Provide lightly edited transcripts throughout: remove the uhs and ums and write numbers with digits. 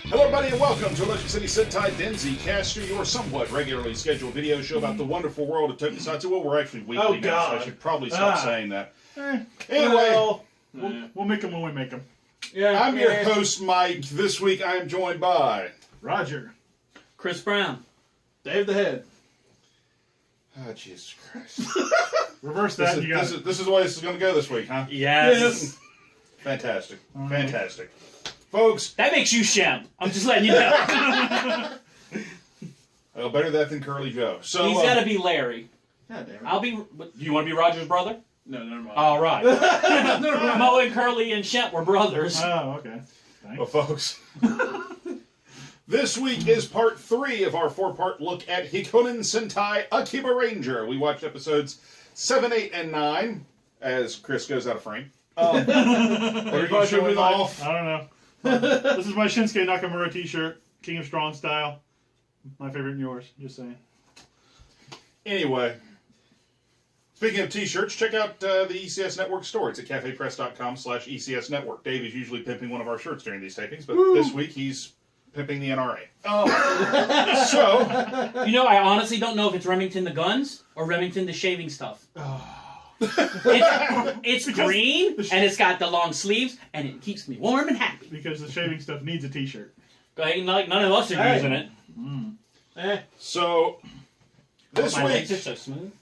Hello, everybody, and welcome to Legend City Sentai Denzicaster, your somewhat regularly scheduled video show about the wonderful world of Tokusatsu. Well, we're actually weekly now, so I should probably stop saying that. Anyway, we'll make them when we make them. Yeah, I'm your host, Mike. This week I am joined by Roger, Chris Brown, Dave the Head. Oh, Jesus Christ. Reverse that. This is the way this is going to go this week, huh? Yes. Fantastic. Fantastic. Folks. That makes you Shem. I'm just letting you know. Well, better that than Curly Joe. So He's got to be Larry. God damn it. I'll be... Do you want to be Roger's brother? No, never mind. All right. Mo and Curly and Shem were brothers. Oh, okay. Thanks. Well, folks, this week is part 3 of our 4-part look at Hikonin Sentai Akibaranger. We watched episodes 7, 8, and 9 as Chris goes out of frame. Are you showing off? I don't know. This is my Shinsuke Nakamura t-shirt, King of Strong style. My favorite and yours, just saying. Anyway, speaking of t-shirts, check out the ECS Network store. It's at cafepress.com/ECS Network. Dave is usually pimping one of our shirts during these tapings, but this week he's pimping the NRA. So, You know, I honestly don't know if it's Remington the guns or Remington the shaving stuff. It's green, and it's got the long sleeves, and it keeps me warm and happy. Because the shaving stuff needs a t-shirt. Like, none of us are using it. So this My legs are week, so smooth.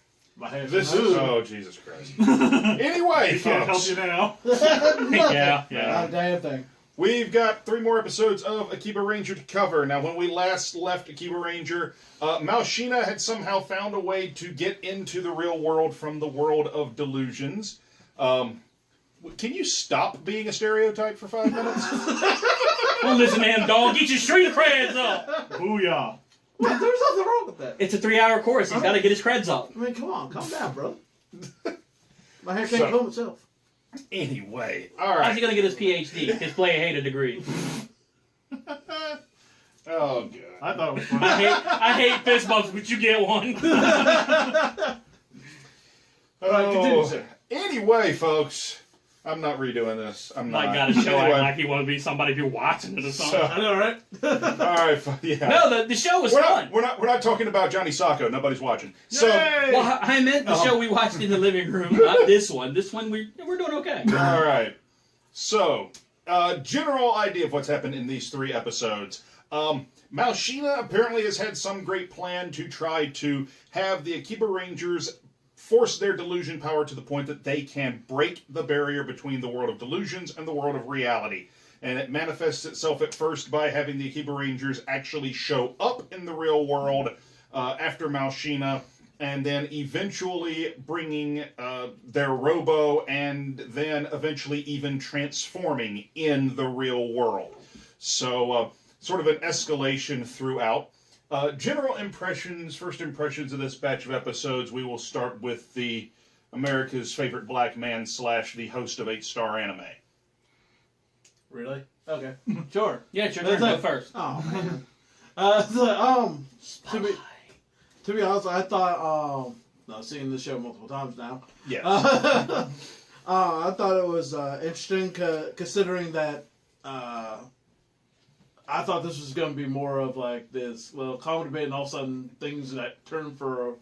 oh, Jesus Christ. Anyway, He can't help folks, you now. Yeah. Not a damn thing. we've got 3 more episodes of Akibaranger to cover. Now, when we last left Akibaranger, Malshina had somehow found a way to get into the real world from the world of delusions. Can you stop being a stereotype for 5 minutes? Well, listen, man, dog, get your street creds up. Booyah. What? There's nothing wrong with that. It's a 3-hour course. He's got to get his creds up. I mean, come on, calm down, bro. My hair can't comb itself. Anyway, all How's right. he going to get his PhD? His play-hate degree. Oh, God. I thought it was funny. I hate fist bumps, but you get one. Continue, sir. Anyway, folks, I'm not redoing this. I'm not. Like, got to show Anyway, it like he want to be somebody if you're watching it or something. I know, right? all right, yeah. No, the show was fun. We're not talking about Johnny Sacco. Nobody's watching. So, Well, I meant the show we watched in the living room, not this one. This one, we're doing okay. all right. So, general idea of what's happened in these 3 episodes. Malshina apparently has had some great plan to try to have the Akiba Rangers force their delusion power to the point that they can break the barrier between the world of delusions and the world of reality. And it manifests itself at first by having the Akiba Rangers actually show up in the real world after Malshina, and then eventually bringing their robo, and then eventually even transforming in the real world. So, sort of an escalation throughout. General impressions, first impressions of this batch of episodes, we will start with the America's favorite black man / the host of 8-Star Anime. Really? Okay. Sure. Yeah, it's your turn. Go first. Oh, man. To be honest, I thought, I've seen this show multiple times now. Yes. I thought it was interesting considering that I thought this was going to be more of like this little comedy bit, and all of a sudden things that turn for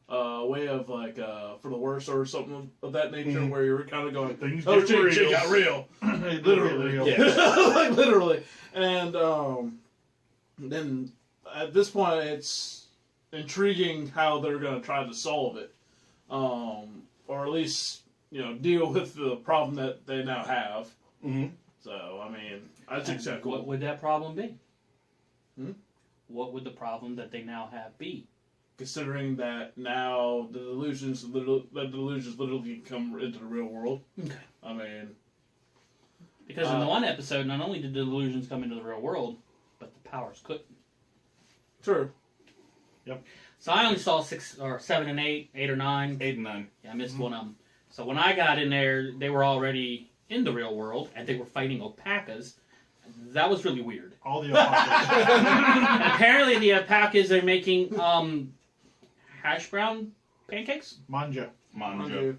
a way of like for the worse or something of that nature, where you're kind of going, Things oh get shit, shit real. got real, Literally. real. Yeah. Like literally. And then at this point, it's intriguing how they're going to try to solve it, or at least deal with the problem that they now have. Mm-hmm. So I mean, I think it's cool. What would that problem be? Hmm? What would the problem that they now have be? Considering that now the delusions literally come into the real world. Okay. I mean, Because in the one episode, not only did the delusions come into the real world, but the powers couldn't. true. Yep. So I only saw 6 or 7 and 8, 8 or 9. 8 and 9. Yeah, I missed one of them. So when I got in there, they were already in the real world, and they were fighting alpacas. That was really weird. All the apocalypse. And apparently the alpacas are making hash brown pancakes? Manja. Manja.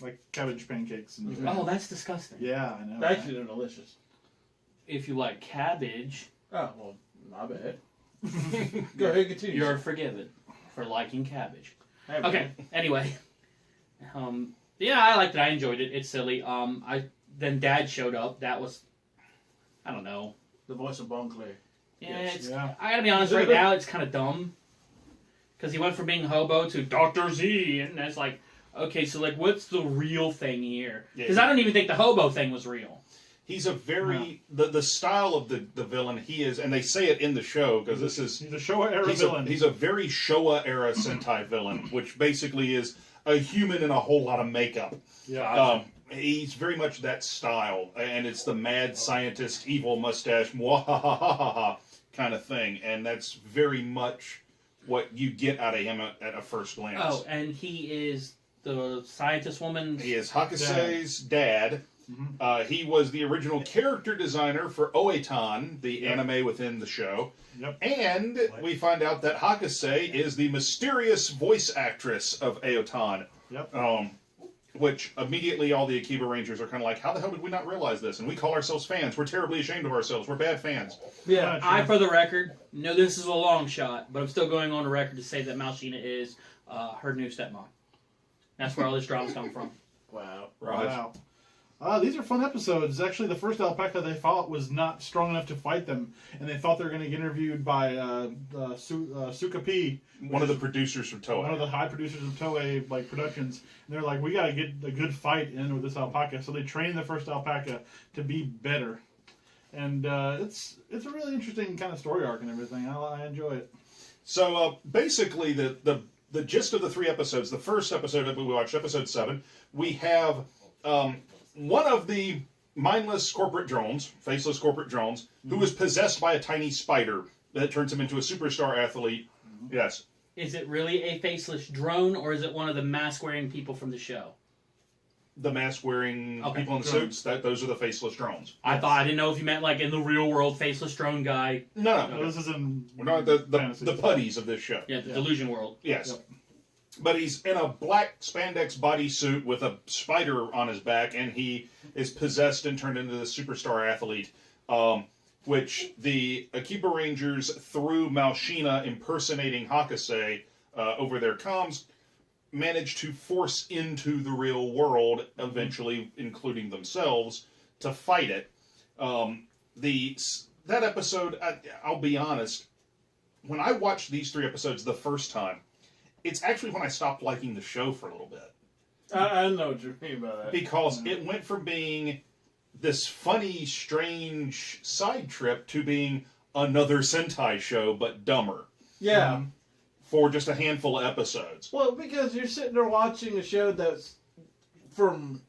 Like cabbage pancakes. And Oh, that's disgusting. yeah, I know. Actually, they're delicious. If you like cabbage, Oh, well, my bad. Go ahead, continue. You're forgiven for liking cabbage. Hey, Okay. Anyway, yeah, I liked it. I enjoyed it. It's silly. Then Dad showed up. That was, I don't know. The voice of Bon Clay. Yeah, Yes. it's, Yeah. I gotta be honest. Right now, it's kind of dumb because he went from being hobo to Dr. Z, and it's like, okay, so like, what's the real thing here? Because I don't even think the hobo thing was real. He's a very the style of the villain he is, and they say it in the show because this is He's a Showa era villain. he's a very Showa era Sentai villain, which basically is a human in a whole lot of makeup. Yeah. He's very much that style, and it's the mad scientist, evil mustache, mwahahaha kind of thing, and that's very much what you get out of him at a first glance. Oh, and he is the scientist woman. He is Hakuse's dad. He was the original character designer for Oetan, the anime within the show. Yep. And we find out that Hakuse is the mysterious voice actress of Aotan. Yep. Which immediately all the Akiba Rangers are kind of like, how the hell did we not realize this? And we call ourselves fans. We're terribly ashamed of ourselves. We're bad fans. Yeah. I, for the record, know this is a long shot, but I'm still going on the record to say that Malshina is her new stepmom. That's where all this drama's come from. Wow. Right. Wow. These are fun episodes. Actually, the first alpaca they fought was not strong enough to fight them, and they thought they were going to get interviewed by Suka P, One of the producers from Toei. one of the high producers of Toei Productions. And they're like, we got to get a good fight in with this alpaca. So they trained the first alpaca to be better, and it's a really interesting kind of story arc and everything. I enjoy it. So basically, the gist of the 3 episodes, the first episode that we watched, episode 7, we have one of the mindless corporate drones, faceless corporate drones, who is possessed by a tiny spider that turns him into a superstar athlete. Yes. Is it really a faceless drone, or is it one of the mask-wearing people from the show? The mask-wearing Okay. people in suits, those are the faceless drones. I didn't know if you meant like in the real world, faceless drone guy. No. No, this is in We're not the fantasy stuff. putties of this show. Yeah, the delusion world. Yes. Yep. But he's in a black spandex bodysuit with a spider on his back, and he is possessed and turned into the superstar athlete, which the Akiba Rangers, through Malshina impersonating Hakuse over their comms, managed to force into the real world, eventually including themselves, to fight it. That episode, I'll be honest, when I watched these 3 episodes the first time, it's actually when I stopped liking the show for a little bit. I know what you mean by that. Because it went from being this funny, strange side trip to being another Sentai show, but dumber. Yeah. For just a handful of episodes. Well, because you're sitting there watching a show that's from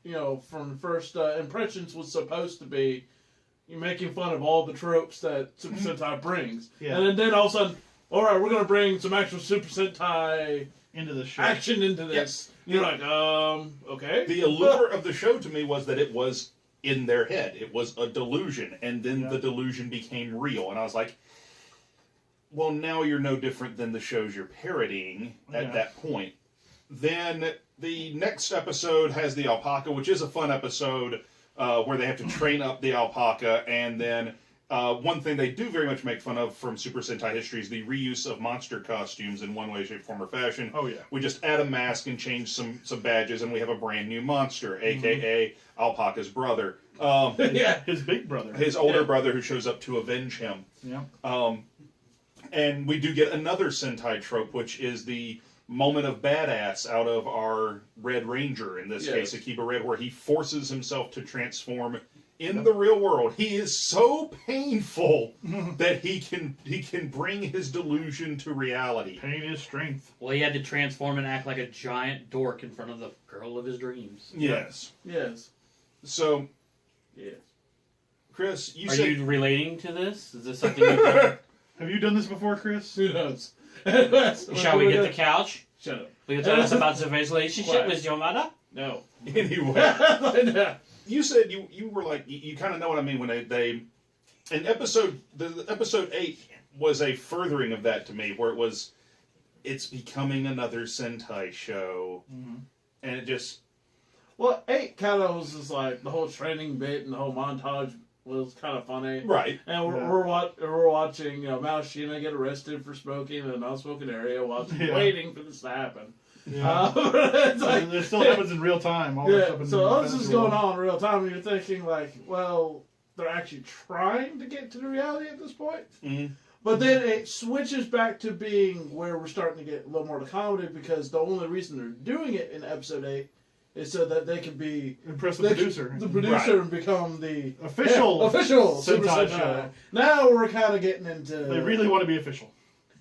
first impressions was supposed to be you're making fun of all the tropes that Super Sentai brings. Yeah. And then all of a sudden, all right, we're going to bring some actual Super Sentai into the show. action into this. You're like, okay. The allure of the show to me was that it was in their head. It was a delusion. And then the delusion became real. And I was like, well, now you're no different than the shows you're parodying at that point. Then the next episode has the alpaca, which is a fun episode where they have to train up the alpaca. And then one thing they do very much make fun of from Super Sentai history is the reuse of monster costumes in one way, shape, form, or fashion. Oh, yeah. We just add a mask and change some badges, and we have a brand new monster, a.k.a. Alpaca's brother. His big brother. His older brother who shows up to avenge him. Yeah. And we do get another Sentai trope, which is the moment of badass out of our Red Ranger, in this case Akiba Red, where he forces himself to transform in the real world. He is so painful that he can bring his delusion to reality. Pain is strength. Well, he had to transform and act like a giant dork in front of the girl of his dreams. Yes. Yes. So, Yes. Chris, you Are said... you relating to this? Is this something you've done? Have you done this before, Chris? Who knows? Shall we get the couch? Shut up. Will you tell us about the relationship Quiet. with your mother? No. Anyway, you said you were like, you kind of know what I mean when they in episode 8 was a furthering of that to me, where it's becoming another Sentai show, and it just Well, 8 kind of was just like the whole training bit and the whole montage was kind of funny. Right. And we're watching Malshina get arrested for smoking in a non-smoking area, waiting for this to happen. Yeah. It's like, it still happens in real time. So all this is going on in real time, and you're thinking like, well, they're actually trying to get to the reality at this point. Mm-hmm. But then it switches back to being where we're starting to get a little more to comedy, because the only reason they're doing it in episode 8 is so that they can impress the producer. The producer and become the official Super Sentai Sentai. show. Now we're kind of getting into... They really want to be official.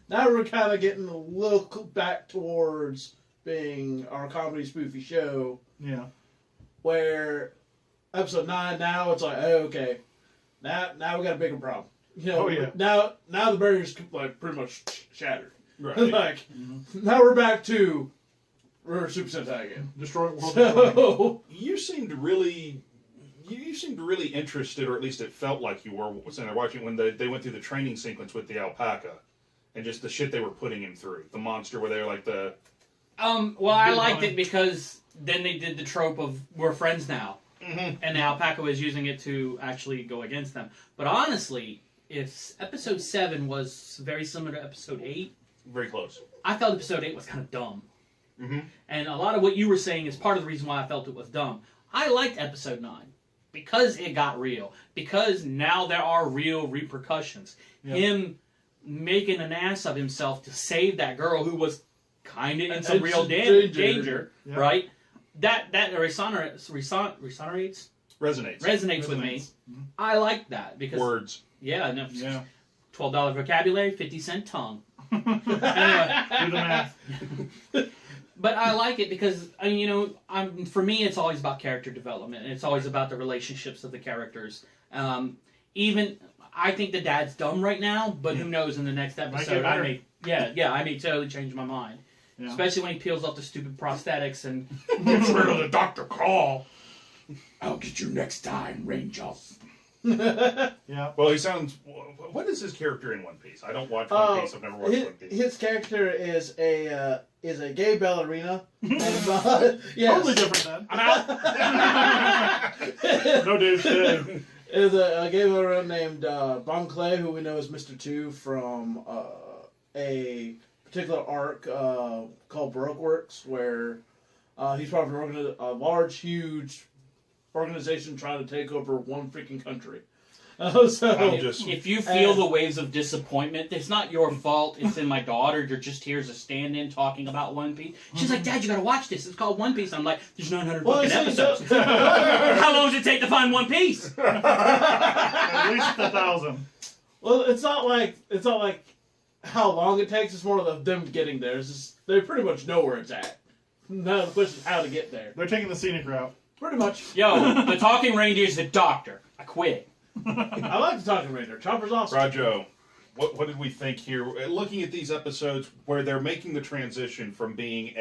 Now we're kind of getting a little back towards being our comedy spoofy show. Yeah. Where episode 9, now it's like, oh, okay. Now we got a bigger problem. You know, now the barrier's like pretty much shattered. Right. Like, now we're back to we're Super Sentai again. Destroy world. So, You seemed really interested, or at least it felt like you were sitting there watching when they went through the training sequence with the alpaca, and just the shit they were putting him through. The monster where they were like the... Well, I liked it because then they did the trope of we're friends now. Mm-hmm. And the alpaca was using it to actually go against them. But honestly, if episode 7 was very similar to episode 8... Very close. I felt episode 8 was kind of dumb. Mm-hmm. And a lot of what you were saying is part of the reason why I felt it was dumb. I liked episode 9 because it got real. Because now there are real repercussions. Yep. Him making an ass of himself to save that girl who was kind of in some real danger, yep. Right? That resonates with me. Mm-hmm. I like that because words. Yeah, no, yeah. $12 vocabulary, 50-cent tongue. Anyway, do the math. But I like it because for me, it's always about character development, and it's always about the relationships of the characters. Even I think the dad's dumb right now, but who knows? In the next episode, I may totally change my mind. Yeah. Especially when he peels off the stupid prosthetics and gets rid of the Dr. Call. I'll get you next time, Rangers. Yeah. Well, he sounds... What is his character in One Piece? I don't watch One Piece. I've never watched One Piece. His character is a gay ballerina. Yes. Totally different then. I'm out. No douche. Is a gay ballerina named Bon Clay, who we know as Mr. 2 from a particular arc called Baroque Works, where he's part of a large, huge organization trying to take over one freaking country. If you feel the waves of disappointment, it's not your fault. It's in my daughter. You're just here as a stand-in talking about One Piece. She's like, Dad, you gotta watch this. It's called One Piece. I'm like, there's 900 fucking episodes. How long does it take to find One Piece? At least 1,000. Well, it's not like how long it takes. It's more of them getting there. It's just, they pretty much know where it's at. Now the question is how to get there. They're taking the scenic route. Pretty much. Yo, the talking reindeer is the doctor. I quit. I like the talking reindeer. Chopper's awesome. Rajo, what did we think here? Looking at these episodes where they're making the transition from being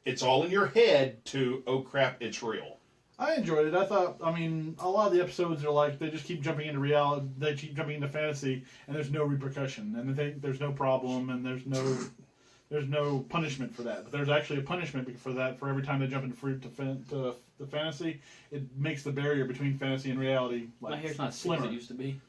it's all in your head to, oh crap, it's real. I enjoyed it. I thought, a lot of the episodes are like, they just keep jumping into reality, they keep jumping into fantasy, and there's no repercussion, and there's no problem, and there's no punishment for that. But there's actually a punishment for that for every time they jump into the fantasy. It makes the barrier between fantasy and reality my hair's not slim as it used to be.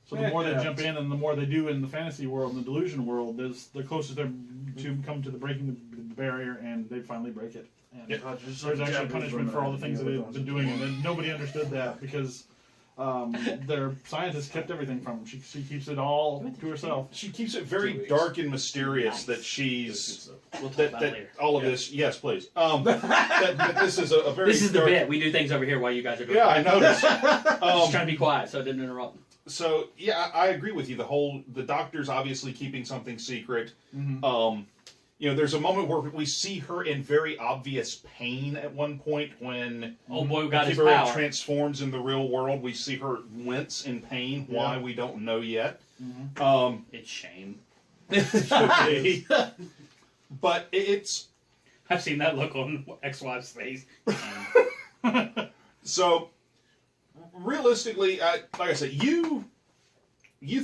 So the more they jump in and the more they do in the fantasy world and the delusion world, the closer they're to come to the breaking the barrier, and they finally break it. And there's actually punishment for all the things that they've been doing, and then nobody understood that because their scientist kept everything from them. She keeps it all to herself. She keeps it very dark and mysterious that she's We'll talk about it later. all of this. Yes, please. That this is a very. This is the bit we do things over here while you guys are doing. Yeah, I noticed. Just trying to be quiet so it didn't interrupt. So yeah, I agree with you. The doctor's obviously keeping something secret. Mm-hmm. There's a moment where we see her in very obvious pain at one point when old boy got his Akibaranger power. transforms in the real world. We see her wince in pain. Yeah. Why we don't know yet. Mm-hmm. It's shame. Okay. But it's. I've seen that look on ex-wife's face. So, realistically, like I said, you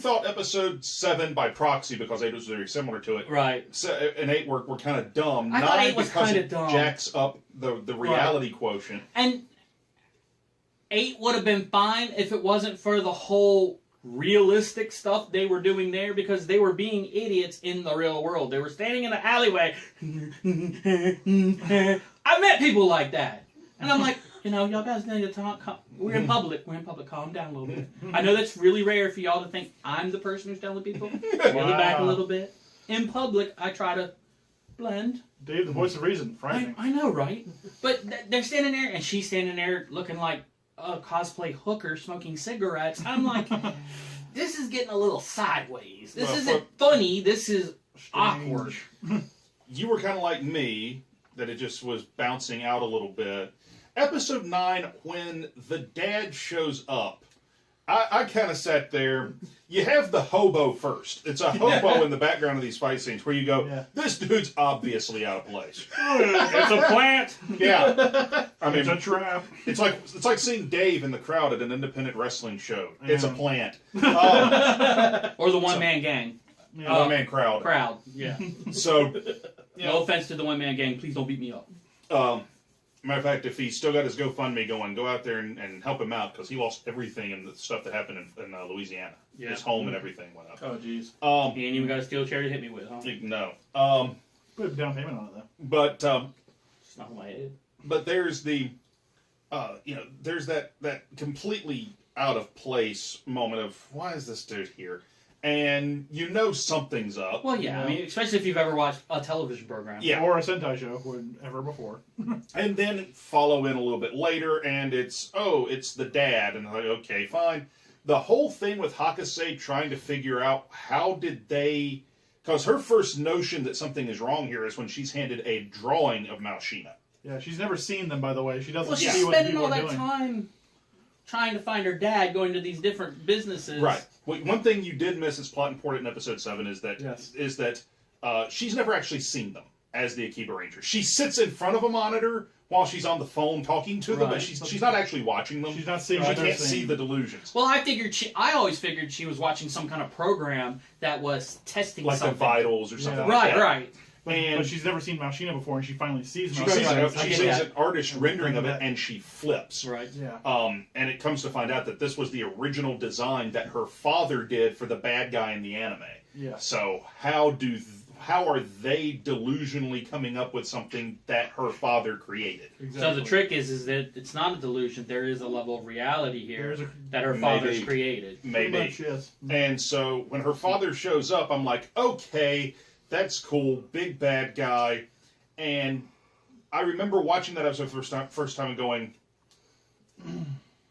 thought episode 7 by proxy because 8 was very similar to it. Right. And 8 were kind of dumb. I thought 8 was because kind it of dumb. jacks up the reality quotient. And 8 would have been fine if it wasn't for the whole realistic stuff they were doing there, because they were being idiots in the real world. They were standing in the alleyway. I met people like that. And I'm like, y'all guys need to talk. We're in public. Calm down a little bit. I know that's really rare for y'all to think I'm the person who's telling people. Really back a little bit. In public, I try to blend. Dave, the voice of reason. Frightening. I know, right? But they're standing there, and she's standing there looking like a cosplay hooker smoking cigarettes. I'm like, this is getting a little sideways. This isn't funny. This is awkward. You were kind of like me, that it just was bouncing out a little bit. Episode 9, when the dad shows up, I kind of sat there. You have the hobo first. It's a hobo in the background of these fight scenes where you go, this dude's obviously out of place. It's a plant. Yeah. I mean, It's a trap. It's like seeing Dave in the crowd at an independent wrestling show. It's a plant. Or the one-man gang. One-man crowd. Crowd, yeah. So, No offense to the one-man gang. Please don't beat me up. Matter of fact, if he's still got his GoFundMe going, go out there and help him out, because he lost everything in the stuff that happened in Louisiana. Yeah. His home and everything went up. Oh, jeez. He ain't even got a steel chair to hit me with, huh? No. Put a down payment on it, though. But It's not my head. but there's the there's that completely out of place moment of, why is this dude here? And something's up. Well, yeah. I mean, especially if you've ever watched a television program. Yeah. Or a Sentai show, ever before. And then follow in a little bit later, and it's the dad, and I'm like, okay, fine. The whole thing with Hakase trying to figure out how did they, because her first notion that something is wrong here is when she's handed a drawing of Malshina. Yeah, she's never seen them, by the way. She doesn't Well, she's see what spending people all are that doing. time trying to find her dad, going to these different businesses. Right. Well, one thing you did miss is plot important in episode 7 is that she's never actually seen them as the Akiba Ranger. She sits in front of a monitor while she's on the phone talking to them, but Right. she's not actually watching them. She's not seeing She what they're can't see seeing. the delusions. Well, I always figured she was watching some kind of program that was testing Like something. the vitals or something Yeah. like that. Right. But she's never seen Malshina before, and she finally sees She Malshina. sees, I she get sees that. an artist rendering of it, and she flips. Right. Yeah. And it comes to find out that this was the original design that her father did for the bad guy in the anime. Yeah. So how are they delusionally coming up with something that her father created? Exactly. So the trick is that it's not a delusion. There is a level of reality here that her Maybe. father's created. Maybe. Pretty much, yes. And so when her father shows up, I'm like, okay, that's cool, big bad guy. And I remember watching that episode first time and going,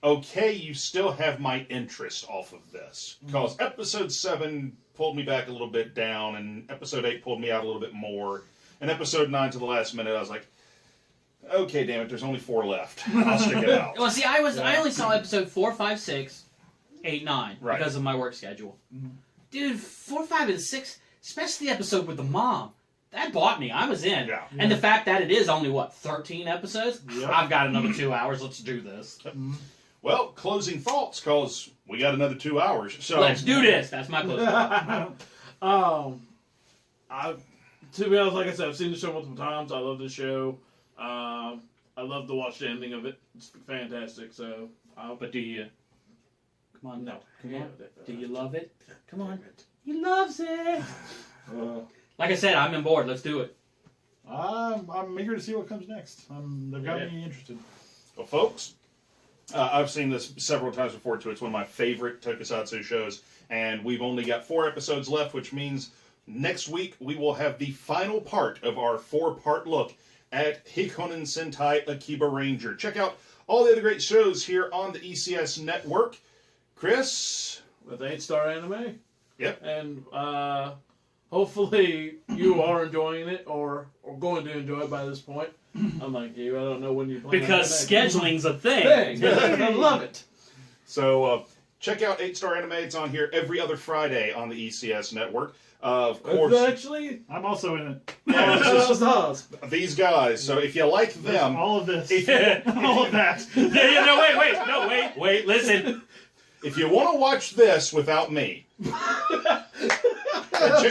okay, you still have my interest off of this. Because episode 7 pulled me back a little bit down, and episode 8 pulled me out a little bit more. And episode 9 to the last minute, I was like, okay, damn it, there's only 4 left. I'll stick it out. Well, see, I only saw episode 4, 5, 6, 8, 9 Right. because of my work schedule. Dude, 4, 5, and 6, especially the episode with the mom, that bought me. I was in. Yeah. And the fact that it is only, 13 episodes? Yep. I've got another 2 hours. Let's do this. Well, closing thoughts, because we got another 2 hours. So Let's do this. That's my closing thought. To be honest, like I said, I've seen the show multiple times. I love the show. I love to watch the ending of it. It's fantastic. So, But do you... Come on. no, Come on. Yeah, Do you love it? Come on. He loves it. Like I said, I'm on board. Let's do it. I'm eager to see what comes next. They've got me interested. Well, folks, I've seen this several times before, too. It's one of my favorite tokusatsu shows, and we've only got 4 episodes left, which means next week we will have the final part of our 4-part look at Hikonin Sentai Akibaranger. Check out all the other great shows here on the ECS network. Chris? with 8-star anime. Yep. And hopefully you are enjoying it or going to enjoy it by this point. Unlike you, I don't know when you plan Because on it. scheduling's a thing. I love it. So check out 8-star anime. It's on here every other Friday on the ECS network. Of course, Actually, I'm also in it. yeah, this is us. these guys. So if you like them, All of this. Yeah. All of that. No, wait, listen. if you want to watch this without me, check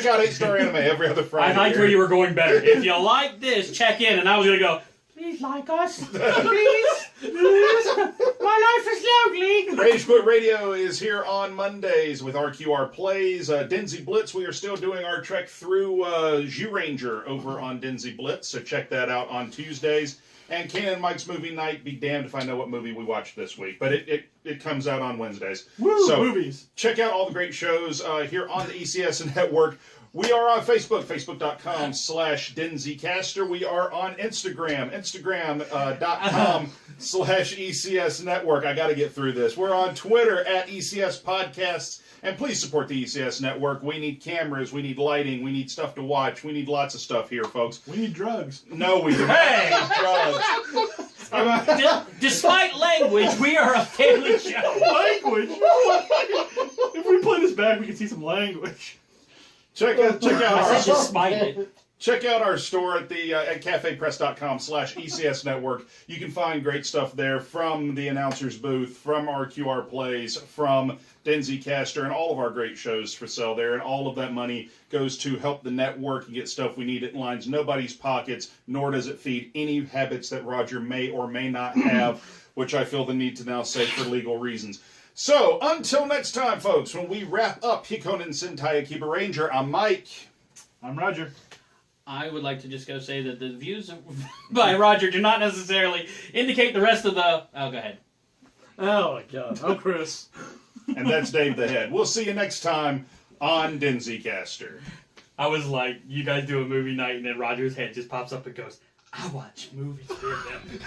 out 8-star anime every other Friday. I liked where you were going better. If you like this, check in. And I was going to go, please please like us. Please. My life is lonely. Rage Quit Radio is here on Mondays with RQR Plays. Denzi Blitz, we are still doing our trek through Zyuranger over on Denzi Blitz, so check that out on Tuesdays. And Ken and Mike's Movie Night, be damned if I know what movie we watched this week, but it comes out on Wednesdays. Woo, so movies. Check out all the great shows here on the ECS Network. We are on Facebook, facebook.com/Denzicaster. We are on Instagram, instagram.com/ECS Network. I got to get through this. We're on Twitter @ECS Podcasts. And please support the ECS Network. We need cameras, we need lighting, we need stuff to watch, we need lots of stuff here, folks. We need drugs. No, we do not need drugs. Despite language, we are a family show. Language? If we play this back, we can see some language. Check out Despite it. Check out our store at the at cafepress.com/ECS Network. You can find great stuff there from the announcer's booth, from RQR Plays, from Denzicaster, and all of our great shows for sale there. And all of that money goes to help the network and get stuff we need. It lines nobody's pockets, nor does it feed any habits that Roger may or may not have, which I feel the need to now say for legal reasons. So, until next time, folks, when we wrap up Hikonin Sentai Akibaranger, I'm Mike. I'm Roger. I would like to just go say that the views by Roger do not necessarily indicate the rest of the... Oh, go ahead. Oh my god. Oh, Chris. And that's Dave the Head. We'll see you next time on Denzicaster. I was like, you guys do a movie night, and then Roger's head just pops up and goes, I watch movies with them.